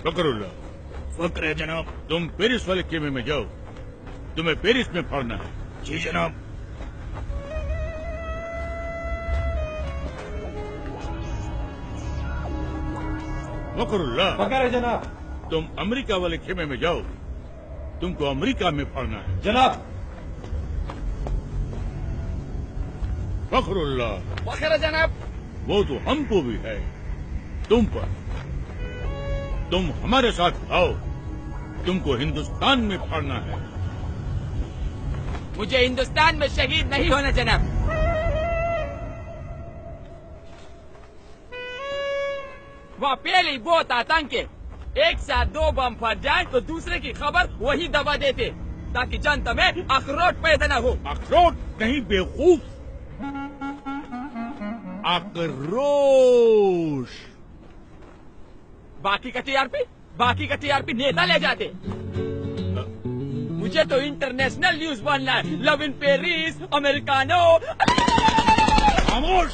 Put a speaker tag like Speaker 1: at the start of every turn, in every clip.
Speaker 1: फकरुल्लाह,
Speaker 2: फक्र है जनाब।
Speaker 1: तुम पेरिस वाले खेमे में जाओ, तुम्हें पेरिस में पढ़ना है।
Speaker 2: जी जनाब।
Speaker 1: फकरुल्लाह,
Speaker 3: फकर है जनाब।
Speaker 1: तुम अमेरिका वाले खेमे में जाओ, तुमको अमेरिका में पढ़ना है।
Speaker 3: जनाब।
Speaker 1: फखरुल्लाह,
Speaker 4: फखर है जनाब।
Speaker 1: वो तो हमको भी है, तुम पर। तुम हमारे साथ आओ, तुमको हिंदुस्तान में पढ़ना है।
Speaker 4: मुझे हिंदुस्तान में शहीद नहीं होना जनाब। वहाँ पहले बहुत आतंक है, एक साथ 2 बम फट जाए तो दूसरे की खबर वही दबा देते, ताकि जनता में अखरोट पैदा न हो।
Speaker 1: अखरोट नहीं बेवकूफ, आक्रोश।
Speaker 4: बाकी का टीआरपी नेता ले जाते। मुझे तो इंटरनेशनल न्यूज बनना है। Love in Paris, americano.
Speaker 1: खामोश।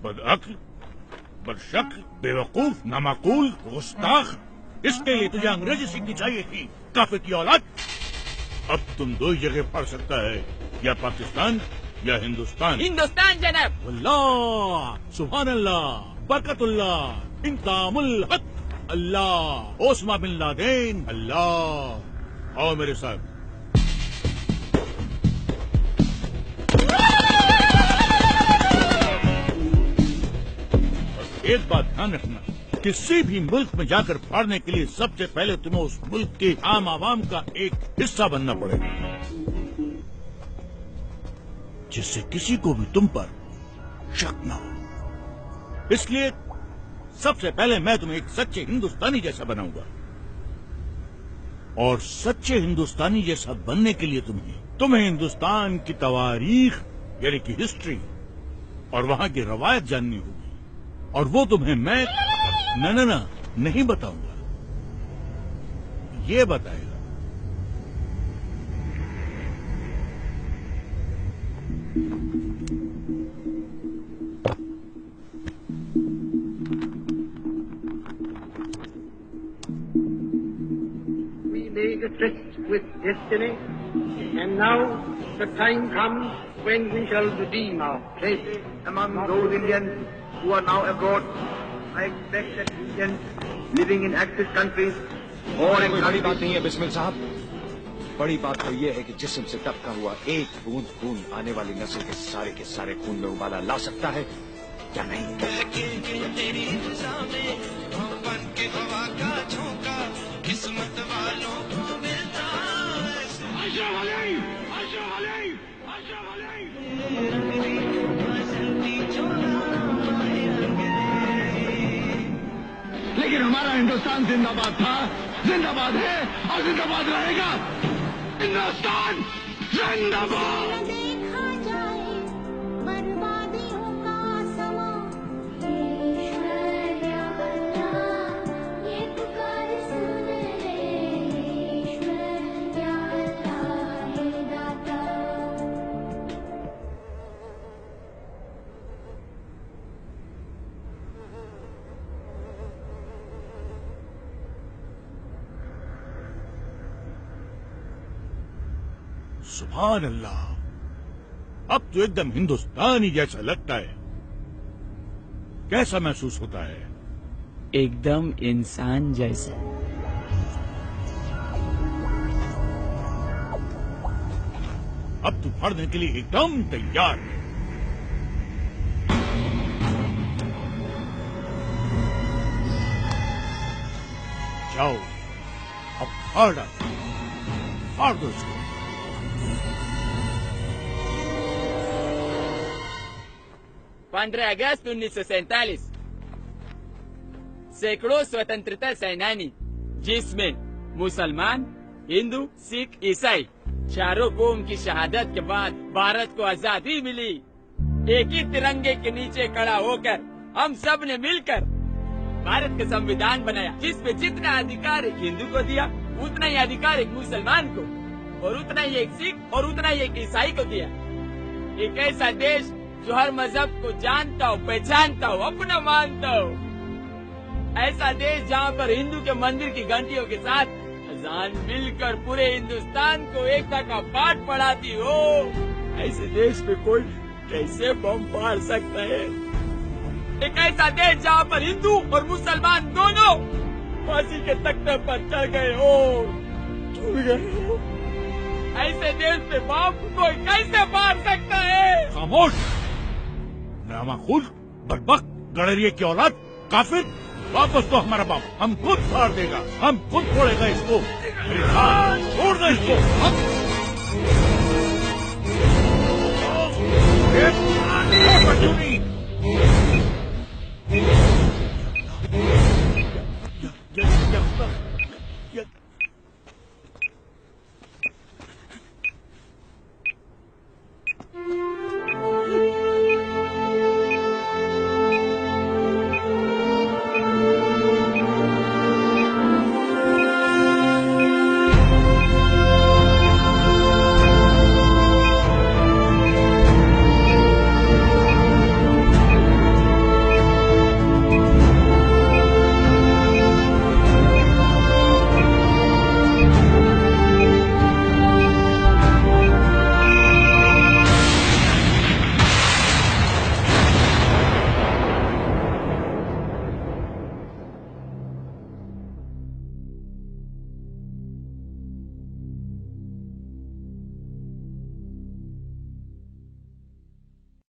Speaker 1: बदअक्ल, बदशक्ल, बेवकूफ, नामाकूल, गुस्ताख। इसके लिए तुझे अंग्रेजी सीखनी चाहिए थी, काफिर की औलाद। अब तुम 2 ही जगह पढ़ सकता है, या पाकिस्तान या हिंदुस्तान।
Speaker 4: हिंदुस्तान जनाब।
Speaker 1: अल्लाह, सुभान अल्लाह, बरकतुल्लाह, इंकामुल हक, अल्लाह, ओस्मा बिन लादेन, अल्लाह। आओ मेरे साथ। एक बात ध्यान रखना, किसी भी मुल्क में जाकर पढ़ने के लिए सबसे पहले तुम्हें उस मुल्क के आम आवाम का एक हिस्सा बनना पड़ेगा, जिससे किसी को भी तुम पर शक न हो। इसलिए सबसे पहले मैं तुम्हें एक सच्चे हिंदुस्तानी जैसा बनाऊंगा, और सच्चे हिंदुस्तानी जैसा बनने के लिए तुम्हें हिंदुस्तान की तवारीख यानी कि हिस्ट्री और वहां की रवायत जाननी होगी, और वो तुम्हें मैं न नहीं बताऊंगा, ये बताएगा।
Speaker 5: We made a tryst with destiny, and now the time comes when we shall redeem our place.
Speaker 6: Among those Indians who are now abroad, I expect that Indians living in Axis countries or in
Speaker 7: कोई बड़ी बात नहीं है बिस्मिल साहब। बड़ी बात तो ये है कि जिस्म से टपका हुआ एक बूंद खून आने वाली नस्ल के सारे खून में उबाला ला सकता है या नहीं।
Speaker 6: लेकिन हमारा हिंदुस्तान जिंदाबाद था, जिंदाबाद है और जिंदाबाद रहेगा। हिंदुस्तान जिंदाबाद।
Speaker 8: देखा जाए बर्बादियों का समा, ईश्वर क्या ये पुकार सुन ले, ईश्वर क्या है दाता।
Speaker 1: सुभान अल्लाह, अब तो एकदम हिंदुस्तानी जैसा लगता है। कैसा महसूस होता है?
Speaker 4: एकदम इंसान जैसा।
Speaker 1: अब तू पढ़ने के लिए एकदम तैयार है। जाओ, अब फाड़ डालो, फाड़ दो इसको।
Speaker 4: अगस्त 1947 सैकड़ों स्वतंत्रता सेनानी, जिसमें मुसलमान, हिंदू, सिख, ईसाई चारों कौम की शहादत के बाद भारत को आजादी मिली। एक ही तिरंगे के नीचे खड़ा होकर हम सब ने मिलकर भारत का संविधान बनाया, जिसमें जितना अधिकार एक हिंदू को दिया, उतना ही अधिकार एक मुसलमान को, और उतना ही एक सिख और उतना ही एक ईसाई को दिया। एक ऐसा देश जो हर मजहब को जानता हो, पहचानता हो, अपना मानता हो। ऐसा देश जहाँ पर हिंदू के मंदिर की घंटियों के साथ अजान मिलकर पूरे हिंदुस्तान को एकता का पाठ पढ़ाती हो। ऐसे देश पे कोई कैसे बम फाड़ सकता है? एक ऐसा देश जहाँ पर हिंदू और मुसलमान दोनों फांसी के तख्ते पर चढ़ गए हो, छूट गए हो। ऐसे देश पे बम कोई कैसे फाड़ सकता है?
Speaker 1: खामोश, नामाकुल, बदबक, गड़रिये की औलाद, काफिर, वापस तो हमारा बाप हम खुद फाड़ देगा, हम खुद फोड़ेगा इसको। अरे हाँ, छोड़ दे इसको। छोड़ दे।